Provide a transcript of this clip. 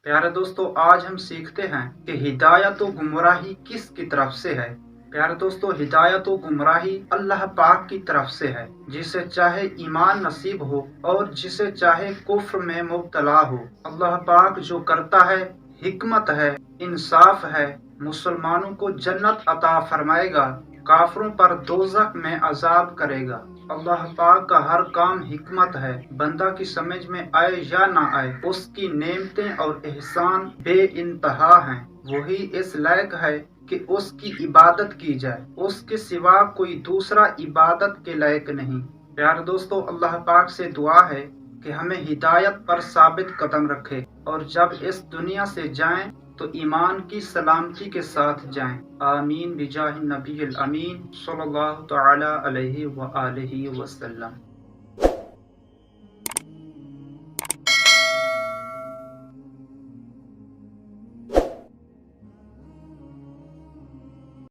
प्यारे दोस्तों, आज हम सीखते हैं कि हिदायत व गुमराही किसकी तरफ से है। प्यारे दोस्तों, हिदायत व गुमराही अल्लाह पाक की तरफ से है। जिसे चाहे ईमान नसीब हो और जिसे चाहे कुफ्र में मुब्तला हो, अल्लाह पाक जो करता है हिकमत है, इंसाफ है। मुसलमानों को जन्नत अता फरमाएगा, काफरों पर दोज़ख में अजाब करेगा। अल्लाह पाक का हर काम हिकमत है। बंदा की समझ में आए या ना आए, उसकी नेमतें और एहसान बे इंतहा हैं। वही इस लायक है कि उसकी इबादत की जाए, उसके सिवा कोई दूसरा इबादत के लायक नहीं। प्यारे दोस्तों, अल्लाह पाक से दुआ है कि हमें हिदायत पर साबित कदम रखे और जब इस दुनिया से जाएं तो ईमान की सलामती के साथ जाएं। आमीन बिजाहि नबील अमीन सल्लल्लाहु तआला अलैहि व आलिहि वसल्लम।